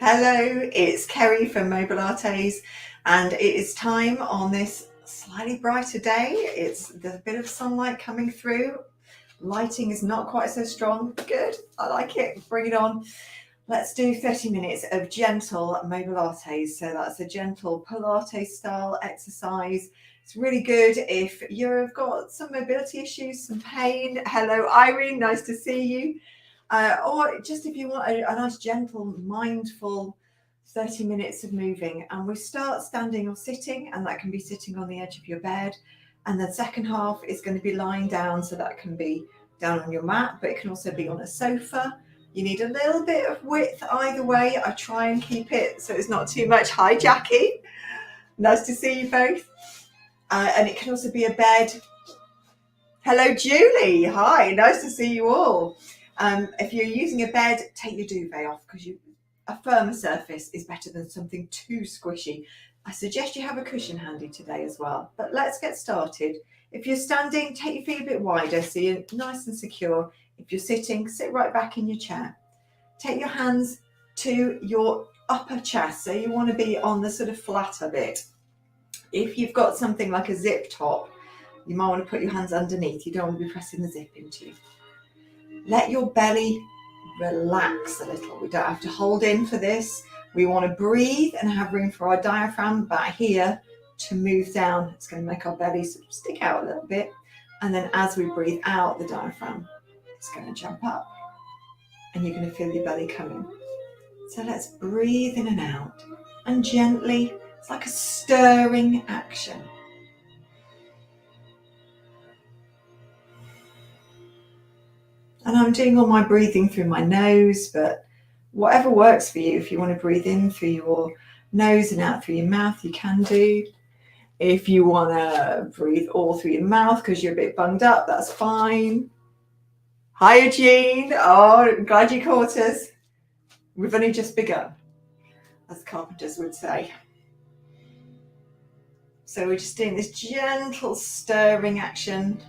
Hello, it's Kerry from Mobilates, and it is time on this slightly brighter day. There's a bit of sunlight coming through. Lighting is not quite so strong. Good, I like it. Bring it on. Let's do 30 minutes of gentle Mobilates. So that's a gentle Pilates style exercise. It's really good if you've got some mobility issues, some pain. Hello, Irene, nice to see you. Or just if you want a nice, gentle, mindful 30 minutes of moving. And we start standing or sitting, and that can be sitting on the edge of your bed. And the second half is going to be lying down, so that can be down on your mat, but it can also be on a sofa. You need a little bit of width either way. I try and keep it so it's not too much. Hi, Jackie. Nice to see you both. And it can also be a bed. Hello, Julie. Hi, nice to see you all. If you're using a bed, take your duvet off because a firmer surface is better than something too squishy. I suggest you have a cushion handy today as well. But let's get started. If you're standing, take your feet a bit wider so you're nice and secure. If you're sitting, sit right back in your chair. Take your hands to your upper chest. So you want to be on the sort of flatter bit. If you've got something like a zip top, you might want to put your hands underneath. You don't want to be pressing the zip into you. Let your belly relax a little. We don't have to hold in for this. We want to breathe and have room for our diaphragm back here to move down. It's going to make our belly sort of stick out a little bit. And then as we breathe out, the diaphragm is going to jump up. And you're going to feel your belly coming. So let's breathe in and out. And gently, it's like a stirring action. And I'm doing all my breathing through my nose, but whatever works for you. If you want to breathe in through your nose and out through your mouth, you can do. If you want to breathe all through your mouth because you're a bit bunged up, that's fine. Hi, Eugene. Oh, I'm glad you caught us. We've only just begun, as carpenters would say. So we're just doing this gentle stirring action.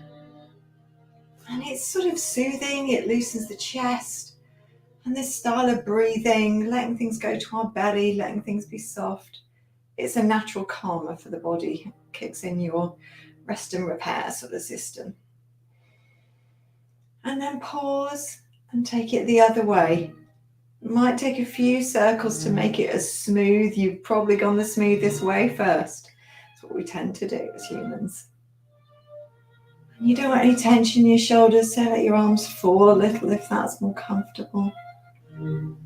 And it's sort of soothing. It loosens the chest. And this style of breathing, letting things go to our belly, letting things be soft. It's a natural calmer for the body. It kicks in your rest and repair sort of system. And then pause and take it the other way. It might take a few circles to make it as smooth. You've probably gone the smoothest way first. That's what we tend to do as humans. And you don't want any tension in your shoulders, so let your arms fall a little if that's more comfortable. And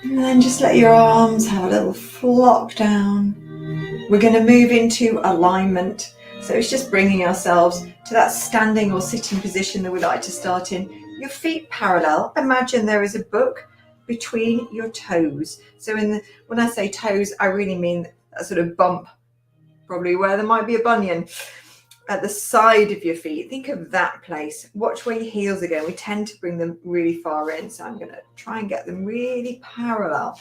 then just let your arms have a little flop down. We're going to move into alignment. So it's just bringing ourselves to that standing or sitting position that we like to start in. Your feet parallel. Imagine there is a book between your toes. So when I say toes, I really mean a sort of bump, probably where there might be a bunion at the side of your feet. Think of that place. Watch where your heels are going. We tend to bring them really far in. So I'm going to try and get them really parallel.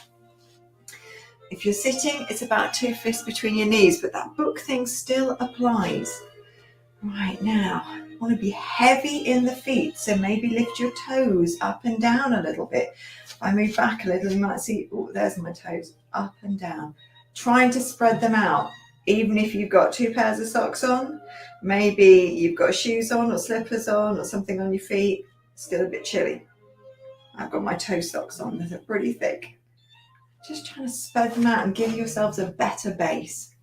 If you're sitting, it's about 2 fists between your knees, but that book thing still applies. Right now, I want to be heavy in the feet, so maybe lift your toes up and down a little bit. If I move back a little, you might see, oh, there's my toes, up and down. Trying to spread them out, even if you've got 2 pairs of socks on, maybe you've got shoes on or slippers on or something on your feet, still a bit chilly. I've got my toe socks on, they're pretty thick. Just trying to spread them out and give yourselves a better base.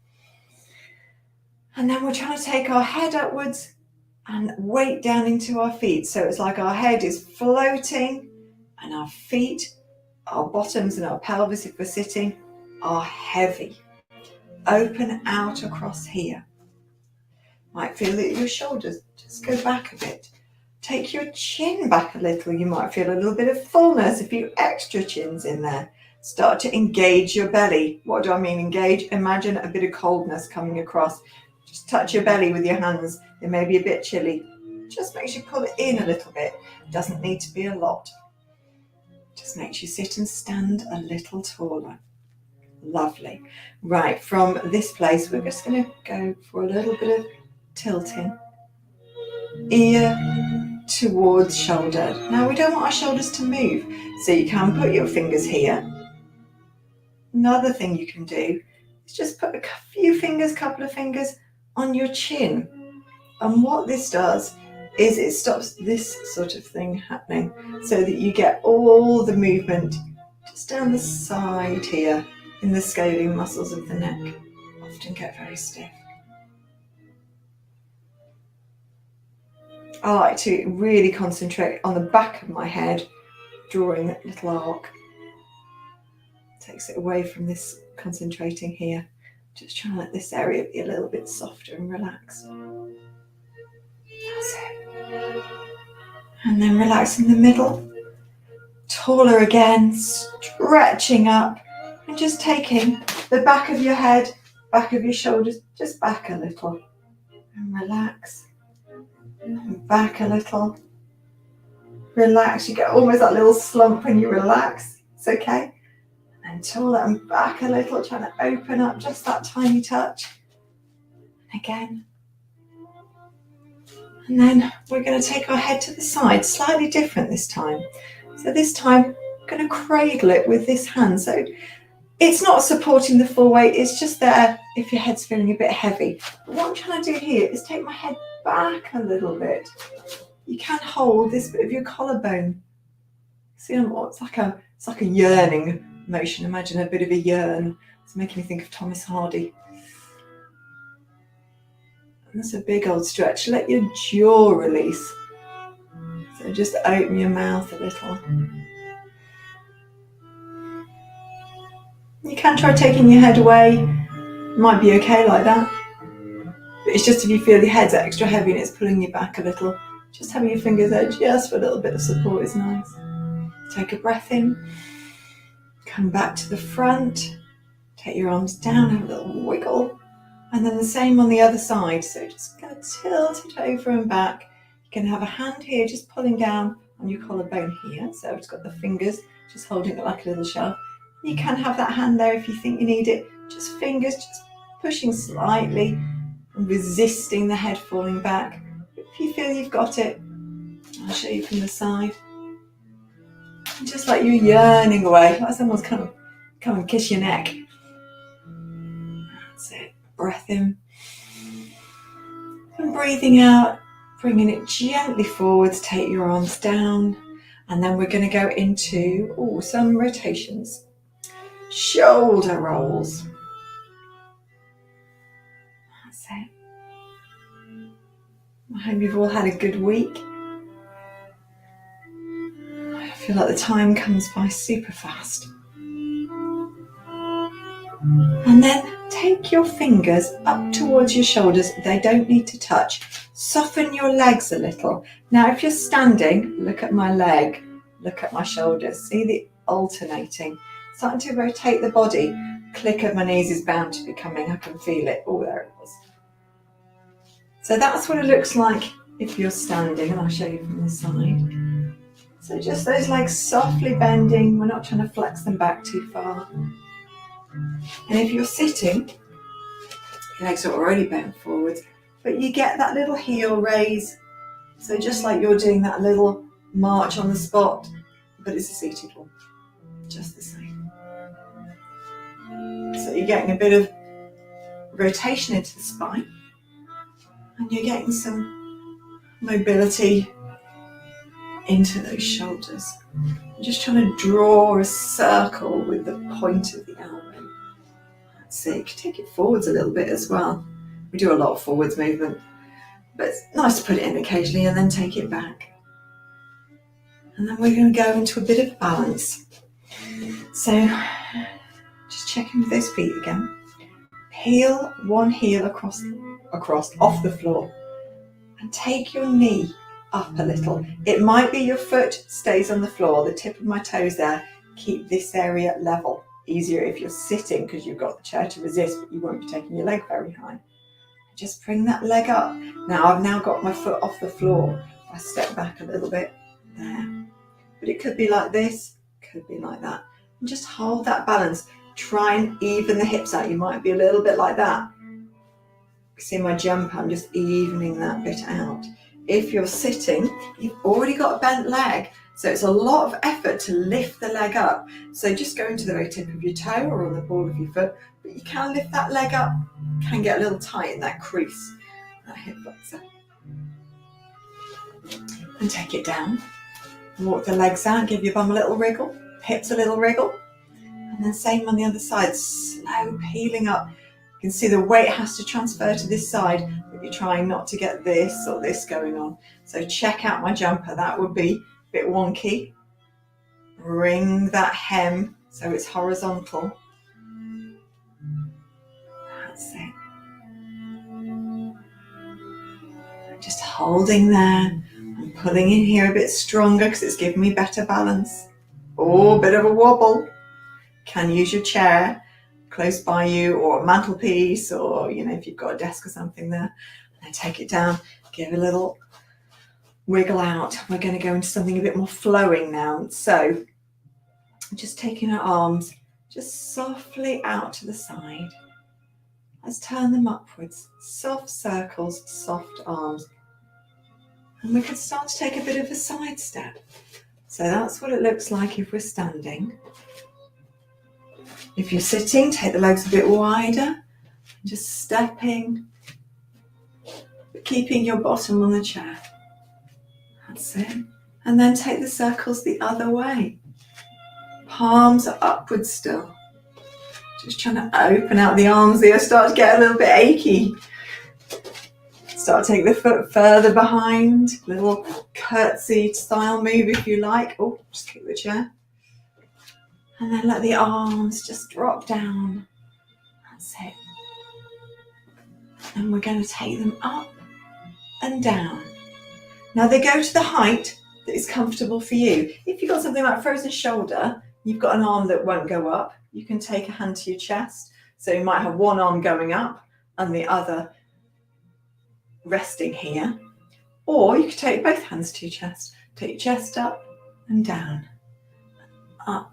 And then we're trying to take our head upwards and weight down into our feet. So it's like our head is floating and our feet, our bottoms and our pelvis, if we're sitting, are heavy. Open out across here. Might feel that your shoulders just go back a bit. Take your chin back a little. You might feel a little bit of fullness, a few extra chins in there. Start to engage your belly. What do I mean engage? Imagine a bit of coldness coming across. Just touch your belly with your hands. It may be a bit chilly. Just makes you pull it in a little bit. Doesn't need to be a lot. Just makes you sit and stand a little taller. Lovely. Right, from this place, we're just going to go for a little bit of tilting. Ear towards shoulder. Now we don't want our shoulders to move, so you can put your fingers here. Another thing you can do is just put a few fingers, couple of fingers on your chin. And what this does is it stops this sort of thing happening, so that you get all the movement just down the side here in the scalene muscles of the neck. Often get very stiff. I like to really concentrate on the back of my head, drawing that little arc. Takes it away from this concentrating here. Just trying to let this area be a little bit softer and relaxed. That's it. And then relax in the middle. Taller again, stretching up and just taking the back of your head, back of your shoulders, just back a little. And relax. And back a little. Relax. You get almost that little slump when you relax. It's okay. And taller and back a little, trying to open up just that tiny touch. Again. And then we're going to take our head to the side, slightly different this time. So this time, I'm going to cradle it with this hand. So it's not supporting the full weight, it's just there if your head's feeling a bit heavy. But what I'm trying to do here is take my head back a little bit. You can hold this bit of your collarbone. See, it's like a yearning motion. Imagine a bit of a yearn. It's making me think of Thomas Hardy. And that's a big old stretch. Let your jaw release. So just open your mouth a little. You can try taking your head away. It might be okay like that. But it's just if you feel your head's extra heavy and it's pulling you back a little, just having your fingers there just for a little bit of support is nice. Take a breath in. Come back to the front. Take your arms down, have a little wiggle. And then the same on the other side. So just going to tilt it over and back. You can have a hand here just pulling down on your collarbone here. So it's got the fingers just holding it like a little shelf. You can have that hand there if you think you need it. Just fingers, just pushing slightly and resisting the head falling back. If you feel you've got it, I'll show you from the side. And just like you're yearning away, like someone's come and kiss your neck. That's it. Breath in. And breathing out, bringing it gently forwards, take your arms down. And then we're going to go into some rotations. Shoulder rolls. That's it. I hope you've all had a good week. I feel like the time comes by super fast. And then take your fingers up towards your shoulders. They don't need to touch. Soften your legs a little. Now, if you're standing, look at my leg, look at my shoulders. See the alternating. Starting to rotate the body. Click of my knees is bound to be coming. I can feel it. Oh, there it was. So that's what it looks like if you're standing, and I'll show you from the side. So just those legs softly bending. We're not trying to flex them back too far. And if you're sitting, your legs are already bent forwards, but you get that little heel raise. So just like you're doing that little march on the spot, but it's a seated one. Just the same. So you're getting a bit of rotation into the spine, and you're getting some mobility into those shoulders. I'm just trying to draw a circle with the point of the elbow. That's it. You can take it forwards a little bit as well. We do a lot of forwards movement, but it's nice to put it in occasionally and then take it back. And then we're going to go into a bit of balance. So just checking with those feet again. Peel one heel across off the floor and take your knee up a little. It might be your foot stays on the floor, the tip of my toes there. Keep this area level. Easier if you're sitting because you've got the chair to resist, but you won't be taking your leg very high. Just bring that leg up. Now I've now got my foot off the floor. I step back a little bit there. But it could be like this, could be like that. And just hold that balance. Try and even the hips out. You might be a little bit like that. See my jump, I'm just evening that bit out. if you're sitting, you've already got a bent leg. So it's a lot of effort to lift the leg up. So just go into the very tip of your toe or on the ball of your foot, but you can lift that leg up, can get a little tight in that crease, that hip flexor. And take it down. Walk the legs out, give your bum a little wriggle, hips a little wriggle. And then same on the other side, slow peeling up. You can see the weight has to transfer to this side, but you're trying not to get this or this going on. So check out my jumper, that would be a bit wonky. Bring that hem so it's horizontal. That's it. Just holding there and pulling in here a bit stronger because it's giving me better balance. Oh, a bit of a wobble. Can use your chair close by you or a mantelpiece, or if you've got a desk or something there. And then take it down, give a little wiggle out. We're going to go into something a bit more flowing now. So just taking our arms just softly out to the side. Let's turn them upwards. Soft circles, soft arms. And we can start to take a bit of a side step. So that's what it looks like if we're standing. If you're sitting, take the legs a bit wider, just stepping, but keeping your bottom on the chair. That's it. And then take the circles the other way. Palms are upwards still. Just trying to open out the arms there, start to get a little bit achy. Start to take the foot further behind, little curtsy style move if you like. Oh, just kick the chair. And then let the arms just drop down. That's it. And we're going to take them up and down. Now they go to the height that is comfortable for you. If you've got something like frozen shoulder, you've got an arm that won't go up, you can take a hand to your chest. So you might have one arm going up and the other resting here. Or you could take both hands to your chest. Take your chest up and down. Up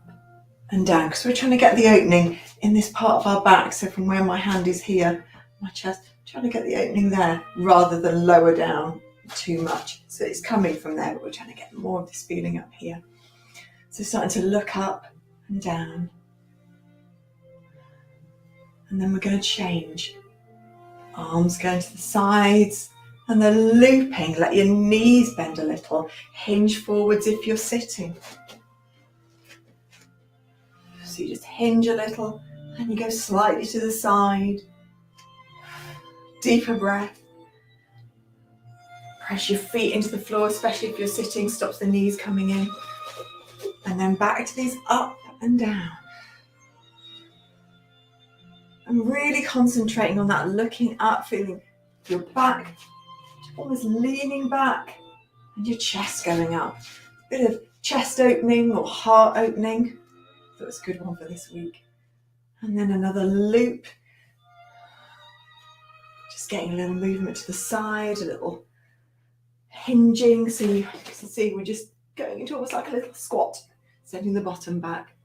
and down, because we're trying to get the opening in this part of our back. So from where my hand is here, my chest, trying to get the opening there rather than lower down too much. So it's coming from there, but we're trying to get more of this feeling up here. So starting to look up and down. And then we're going to change. Arms going to the sides and the looping. Let your knees bend a little. Hinge forwards if you're sitting. So you just hinge a little and you go slightly to the side. Deeper breath. Press your feet into the floor, especially if you're sitting, stops the knees coming in. And then back to these up and down. I'm really concentrating on that, looking up, feeling your back, almost leaning back, and your chest going up. A bit of chest opening or heart opening. That was a good one for this week. And then another loop. Just getting a little movement to the side, a little hinging. So you can see we're just going into almost like a little squat, sending the bottom back.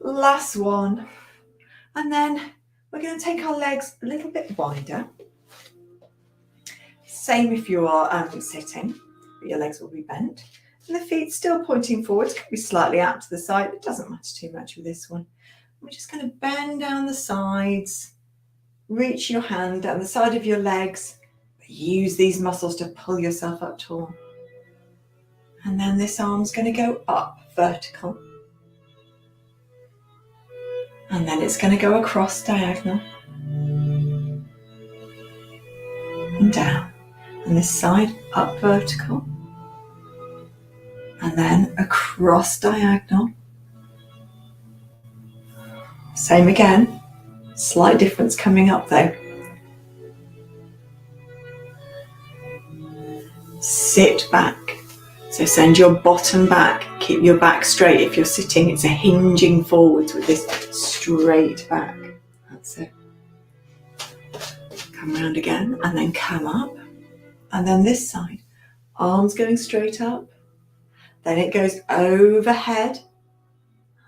Last one. And then we're going to take our legs a little bit wider. Same if you are sitting, but your legs will be bent. And the feet still pointing forwards, could be slightly out to the side. It doesn't matter too much with this one. We're just going to bend down the sides, reach your hand down the side of your legs, use these muscles to pull yourself up tall. And then this arm's going to go up, vertical. And then it's going to go across diagonal. And down. And this side up vertical. And then across diagonal. Same again. Slight difference coming up though. Sit back. So send your bottom back. Keep your back straight. If you're sitting, it's a hinging forwards with this straight back. That's it. Come round again and then come up. And then this side. Arms going straight up. Then it goes overhead.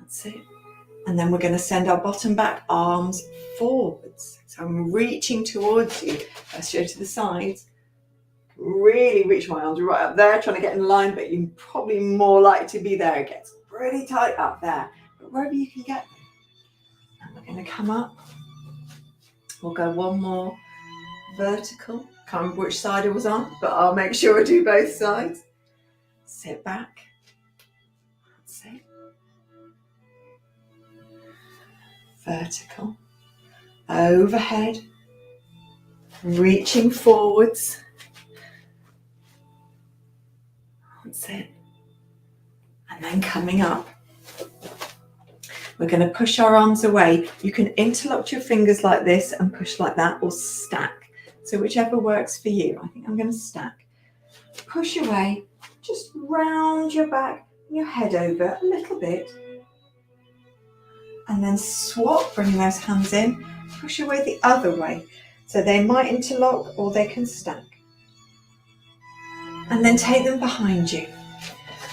That's it. And then we're going to send our bottom back, arms forwards. So I'm reaching towards you. Let's go to the sides. Really reach my arms right up there, trying to get in line, but you're probably more likely to be there. It gets pretty tight up there, but wherever you can get them. And we're going to come up. We'll go one more vertical. Can't remember which side I was on, but I'll make sure I do both sides. Sit back. That's it. Vertical. Overhead. Reaching forwards. That's it. And then coming up. We're going to push our arms away. You can interlock your fingers like this and push like that, or stack. So whichever works for you. I think I'm going to stack. Push away. Just round your back and your head over a little bit. And then swap, bringing those hands in. Push away the other way. So they might interlock or they can stack. And then take them behind you.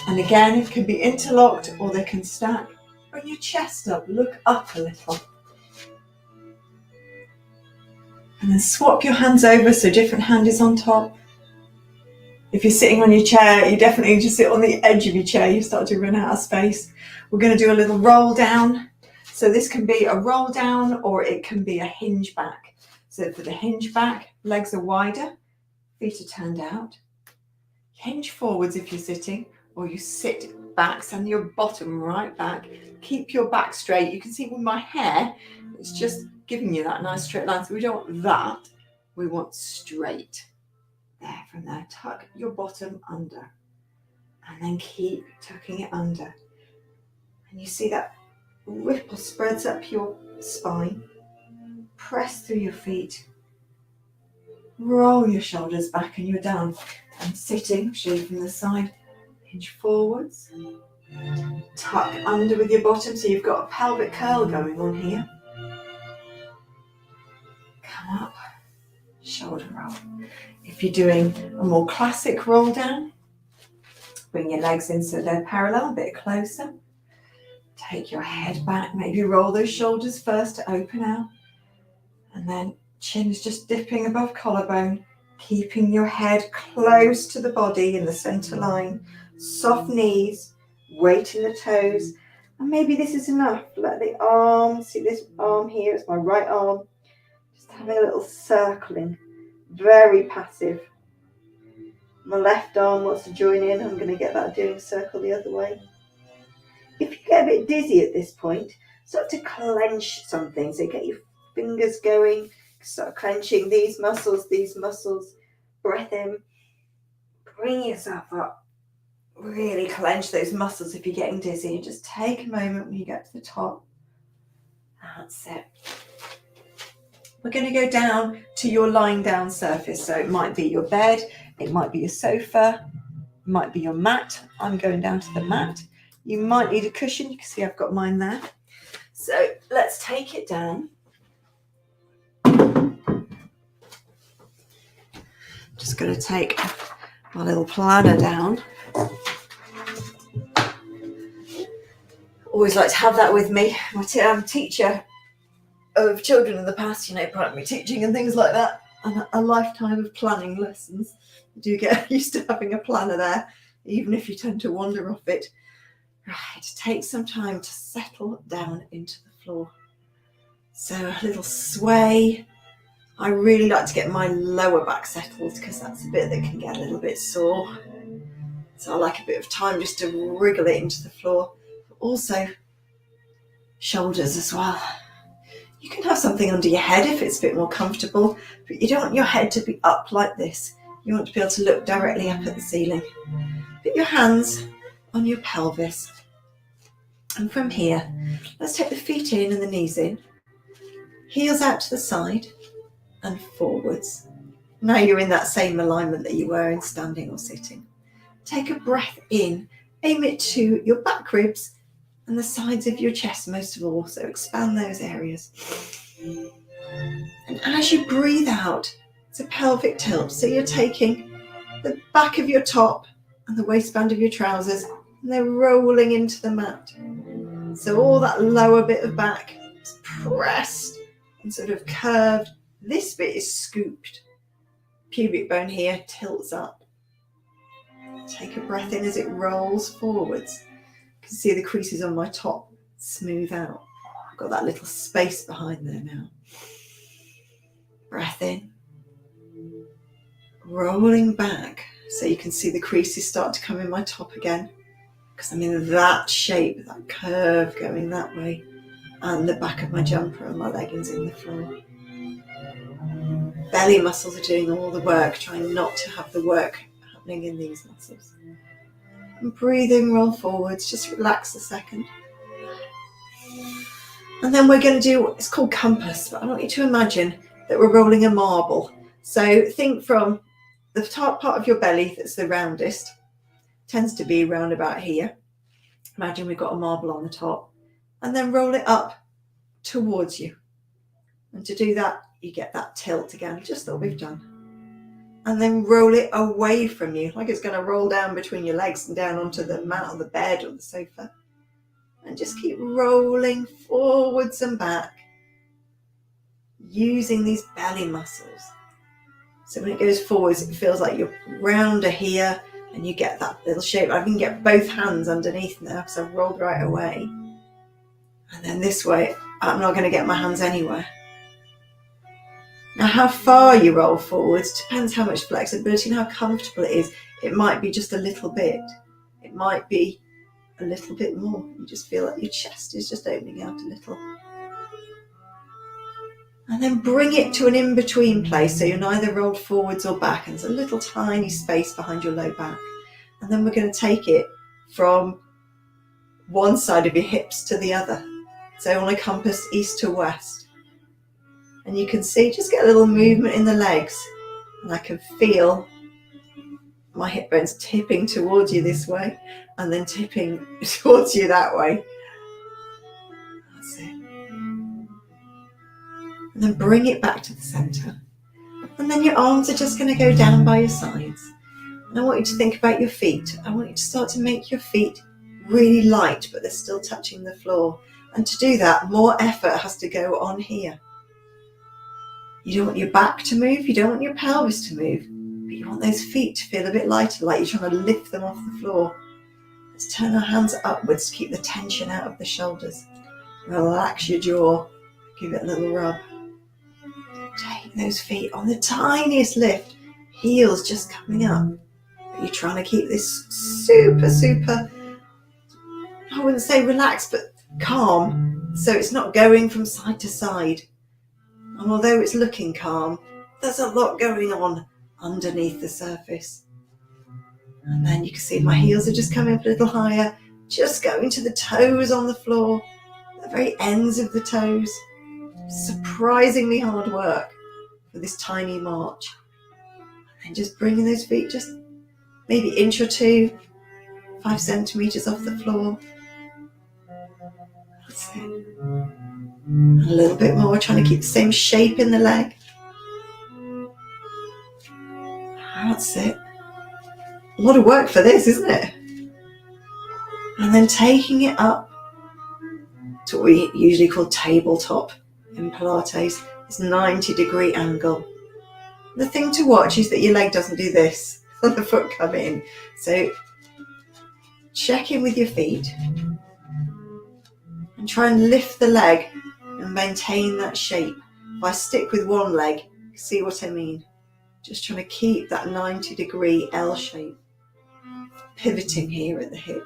And again, it can be interlocked or they can stack. Bring your chest up, look up a little. And then swap your hands over so different hand is on top. If you're sitting on your chair, you definitely need to sit on the edge of your chair. You start to run out of space. We're going to do a little roll down. So this can be a roll down or it can be a hinge back. So for the hinge back, legs are wider, feet are turned out. Hinge forwards if you're sitting, or you sit back, send your bottom right back. Keep your back straight. You can see with my hair, it's just giving you that nice straight line. So we don't want that. We want straight. There, from there, tuck your bottom under. And then keep tucking it under. And you see that ripple spreads up your spine. Press through your feet. Roll your shoulders back and you're done. And sitting, show you from the side, hinge forwards. Tuck under with your bottom so you've got a pelvic curl going on here. Come up, shoulder roll. If you're doing a more classic roll down, bring your legs in so they're parallel, a bit closer. Take your head back, maybe roll those shoulders first to open out. And then chin's just dipping above collarbone, keeping your head close to the body in the center line. Soft knees, weight in the toes. And maybe this is enough. Let the arm, see this arm here, it's my right arm. Just having a little circling, very passive. My left arm wants to join in. I'm going to get that doing a circle the other way. If you get a bit dizzy at this point, start to clench something. So get your fingers going, start clenching these muscles, breath in, bring yourself up, really clench those muscles if you're getting dizzy. Just take a moment when you get to the top. That's it. We're going to go down to your lying down surface. So it might be your bed, it might be your sofa, it might be your mat. I'm going down to the mat. You might need a cushion. You can see I've got mine there. So let's take it down. Just going to take my little planner down. Always like to have that with me. I'm a teacher of children in the past, primary teaching and things like that, and a lifetime of planning lessons. You do get used to having a planner there, even if you tend to wander off it. Right, take some time to settle down into the floor. So a little sway. I really like to get my lower back settled because that's a bit that can get a little bit sore. So I like a bit of time just to wriggle it into the floor. Also, shoulders as well. You can have something under your head if it's a bit more comfortable, but you don't want your head to be up like this. You want to be able to look directly up at the ceiling. Put your hands on your pelvis. And from here, let's take the feet in and the knees in. Heels out to the side and forwards. Now you're in that same alignment that you were in standing or sitting. Take a breath in, aim it to your back ribs and the sides of your chest most of all, so expand those areas. And as you breathe out, it's a pelvic tilt, so you're taking the back of your top and the waistband of your trousers and they're rolling into the mat. So all that lower bit of back is pressed and sort of curved. This bit is scooped. Pubic bone here tilts up. Take a breath in as it rolls forwards. You can see the creases on my top smooth out. I've got that little space behind there now. Breath in. Rolling back so you can see the creases start to come in my top again, because I'm in that shape, that curve going that way, and the back of my jumper and my leggings in the floor. Belly muscles are doing all the work, trying not to have the work happening in these muscles. And breathing, roll forwards, just relax a second. And then we're going to do it's called compass, but I want you to imagine that we're rolling a marble. So think from the top part of your belly that's the roundest, tends to be around about here. Imagine we've got a marble on the top, and then roll it up towards you. And to do that, you get that tilt again, just like we've done. And then roll it away from you, like it's going to roll down between your legs and down onto the mat or the bed or the sofa. And just keep rolling forwards and back, using these belly muscles. So when it goes forwards, it feels like you're rounder here, and you get that little shape. I can get both hands underneath now because I've rolled right away. And then this way, I'm not going to get my hands anywhere. Now, how far you roll forwards depends how much flexibility and how comfortable it is. It might be just a little bit. It might be a little bit more. You just feel like your chest is just opening out a little. And then bring it to an in-between place, so you're neither rolled forwards or back, and there's a little tiny space behind your low back. And then we're going to take it from one side of your hips to the other. So on a compass, east to west. And you can see, just get a little movement in the legs. And I can feel my hip bones tipping towards you this way, and then tipping towards you that way. That's it. And then bring it back to the center. And then your arms are just going to go down by your sides. And I want you to think about your feet. I want you to start to make your feet really light, but they're still touching the floor. And to do that, more effort has to go on here. You don't want your back to move, you don't want your pelvis to move, but you want those feet to feel a bit lighter, like you're trying to lift them off the floor. Let's turn our hands upwards to keep the tension out of the shoulders. Relax your jaw, give it a little rub. Take those feet on the tiniest lift, heels just coming up. But you're trying to keep this super, I wouldn't say relaxed, but calm. So it's not going from side to side. And although it's looking calm, there's a lot going on underneath the surface. And then you can see my heels are just coming up a little higher, just going to the toes on the floor, the very ends of the toes. Surprisingly hard work for this tiny march. And just bringing those feet just maybe inch or two, 5 centimeters off the floor. That's it. A little bit more, trying to keep the same shape in the leg. That's it. A lot of work for this, isn't it? And then taking it up to what we usually call tabletop in Pilates. It's 90-degree angle. The thing to watch is that your leg doesn't do this when the foot come in. So check in with your feet and try and lift the leg and maintain that shape. If I stick with one leg, see what I mean? Just trying to keep that 90-degree L shape. Pivoting here at the hip.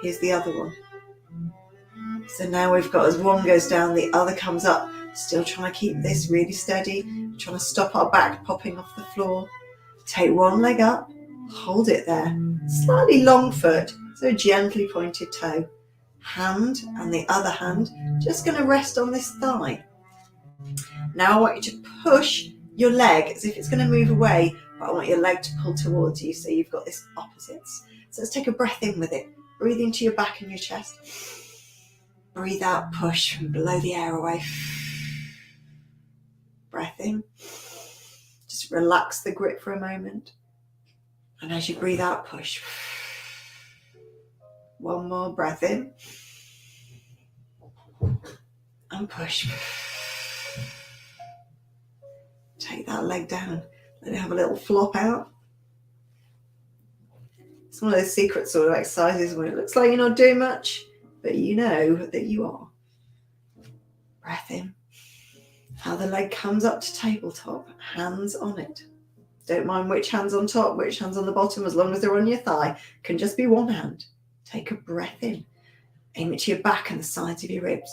Here's the other one. So now we've got, as one goes down, the other comes up. Still trying to keep this really steady. Trying to stop our back popping off the floor. Take one leg up, hold it there. Slightly long foot, so gently pointed toe. Hand and the other hand just going to rest on this thigh. Now I want you to push your leg as if it's going to move away, but I want your leg to pull towards you, so you've got this opposites. So let's take a breath in with it. Breathe into your back and your chest. Breathe out, push from below the airway. Breath in. Just relax the grip for a moment. And as you breathe out, push. One more breath in. And push. Take that leg down. Let it have a little flop out. It's one of those secret sort of exercises where it looks like you're not doing much, but you know that you are. Breath in. Other leg comes up to tabletop, hands on it. Don't mind which hand's on top, which hand's on the bottom, as long as they're on your thigh. Can just be one hand. Take a breath in. Aim it to your back and the sides of your ribs.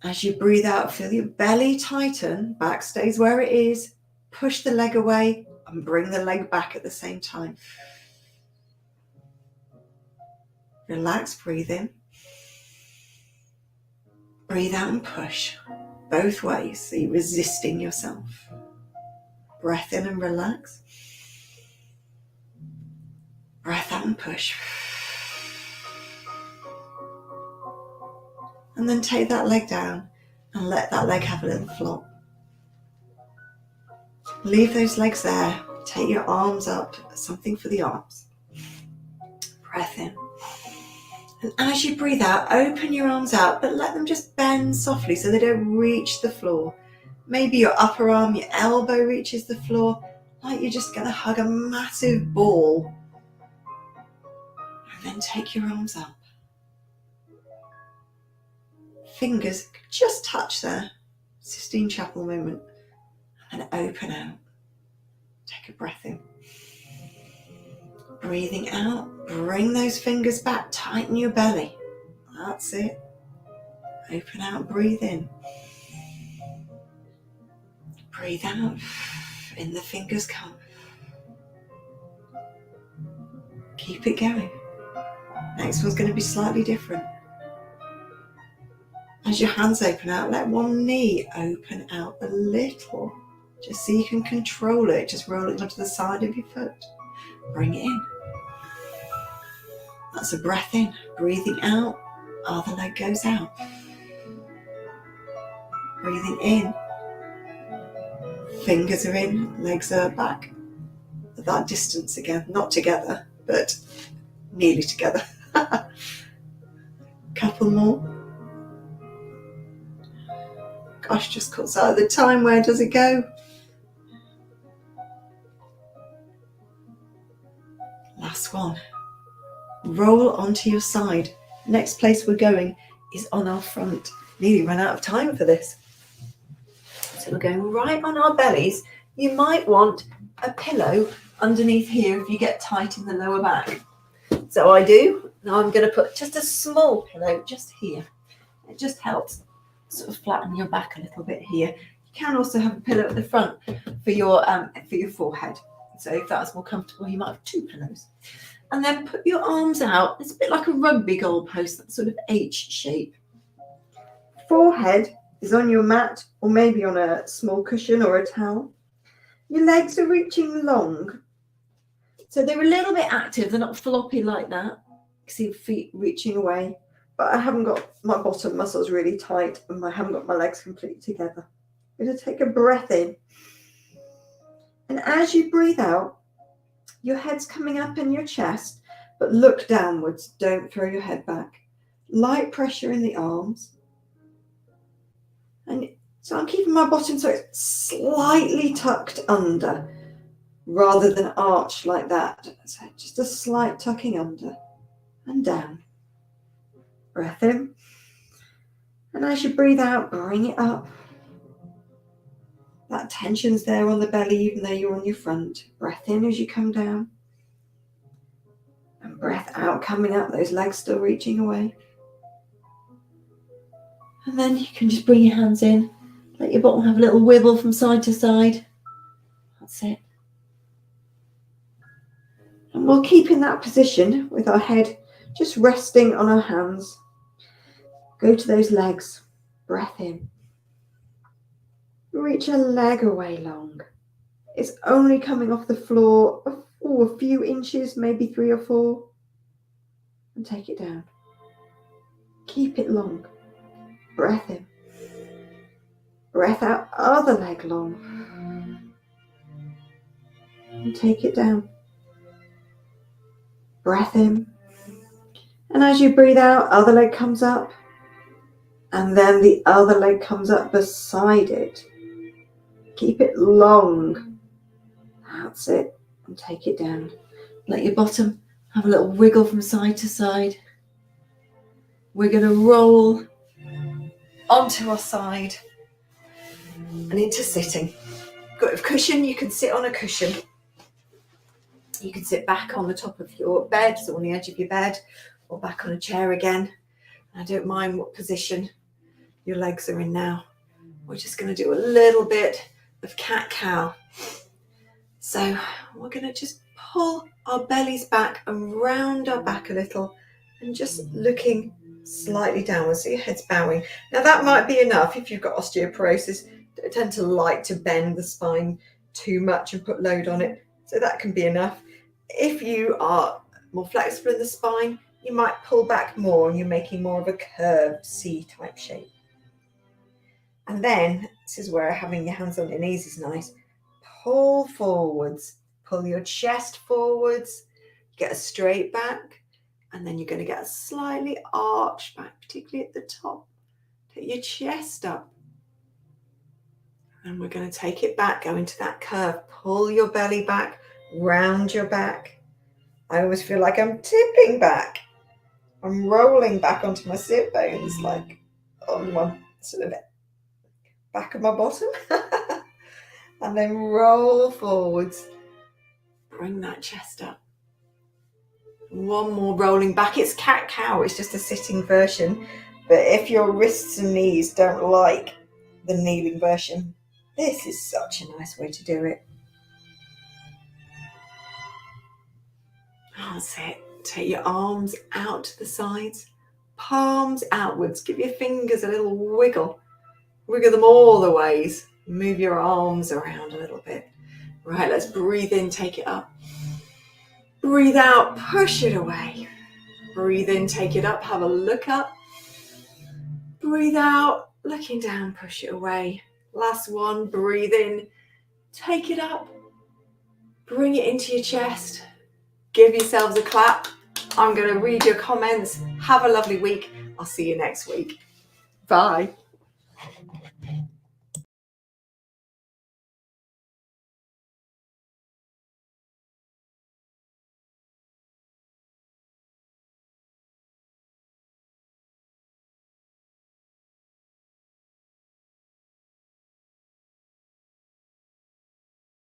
As you breathe out, feel your belly tighten, back stays where it is. Push the leg away and bring the leg back at the same time. Relax, breathe in. Breathe out and push. Both ways, so you're resisting yourself. Breath in and relax. Breath out and push. And then take that leg down and let that leg have a little flop. Leave those legs there. Take your arms up, something for the arms. Breath in. And as you breathe out, open your arms out, but let them just bend softly so they don't reach the floor. Maybe your upper arm, your elbow reaches the floor, like you're just going to hug a massive ball. And then take your arms up. Fingers just touch there. Sistine Chapel moment. And open out. Take a breath in. Breathing out, bring those fingers back, tighten your belly. That's it. Open out, breathe in. Breathe out, in the fingers come. Keep it going. Next one's going to be slightly different. As your hands open out, let one knee open out a little, just so you can control it. Just roll it onto the side of your foot. Bring it in. That's a breath in. Breathing out, other leg goes out. Breathing in. Fingers are in, legs are back. At that distance again, not together, but nearly together. Couple more. Gosh, just cuts out of the time. Where does it go? Last one. Roll onto your side. Next place we're going is on our front. Nearly ran out of time for this. So we're going right on our bellies. You might want a pillow underneath here if you get tight in the lower back. So I do. Now I'm going to put just a small pillow just here. It just helps sort of flatten your back a little bit here. You can also have a pillow at the front for your forehead. So if that's more comfortable, you might have two pillows. And then put your arms out. It's a bit like a rugby goalpost, that sort of H shape. Forehead is on your mat or maybe on a small cushion or a towel. Your legs are reaching long. So they're a little bit active. They're not floppy like that. You see your feet reaching away. But I haven't got my bottom muscles really tight and I haven't got my legs completely together. I'm going to take a breath in. And as you breathe out, your head's coming up in your chest, but look downwards. Don't throw your head back. Light pressure in the arms. And so I'm keeping my bottom so it's slightly tucked under rather than arched like that. So just a slight tucking under and down. Breath in. And as you breathe out, bring it up. That tension's there on the belly, even though you're on your front. Breath in as you come down. And breath out, coming up, those legs still reaching away. And then you can just bring your hands in. Let your bottom have a little wibble from side to side. That's it. And we'll keep in that position with our head just resting on our hands. Go to those legs. Breath in. Reach a leg away long. It's only coming off the floor a few inches, maybe 3 or 4. And take it down. Keep it long. Breath in. Breath out, other leg long. And take it down. Breath in. And as you breathe out, other leg comes up. And then the other leg comes up beside it. Keep it long. That's it. And take it down. Let your bottom have a little wiggle from side to side. We're going to roll onto our side and into sitting. Got a cushion, you can sit on a cushion. You can sit back on the top of your bed, so on the edge of your bed, or back on a chair again. I don't mind what position your legs are in now. We're just going to do a little bit of cat-cow. So we're going to just pull our bellies back and round our back a little and just looking slightly downwards, so your head's bowing. Now that might be enough if you've got osteoporosis. I tend to like to bend the spine too much and put load on it, so that can be enough. If you are more flexible in the spine, you might pull back more and you're making more of a curved C type shape. And then, this is where having your hands on your knees is nice. Pull forwards, pull your chest forwards, get a straight back, and then you're going to get a slightly arched back, particularly at the top. Take your chest up. And we're going to take it back, go into that curve. Pull your belly back, round your back. I always feel like I'm tipping back. I'm rolling back onto my sit bones, like on my sort of back of my bottom. And then roll forwards. Bring that chest up. One more rolling back. It's cat-cow, it's just a sitting version. But if your wrists and knees don't like the kneeling version, this is such a nice way to do it. That's it. Take your arms out to the sides, palms outwards. Give your fingers a little wiggle. Wiggle them all the ways. Move your arms around a little bit. Right, let's breathe in, take it up. Breathe out, push it away. Breathe in, take it up, have a look up. Breathe out, looking down, push it away. Last one, breathe in, take it up. Bring it into your chest. Give yourselves a clap. I'm going to read your comments. Have a lovely week. I'll see you next week. Bye.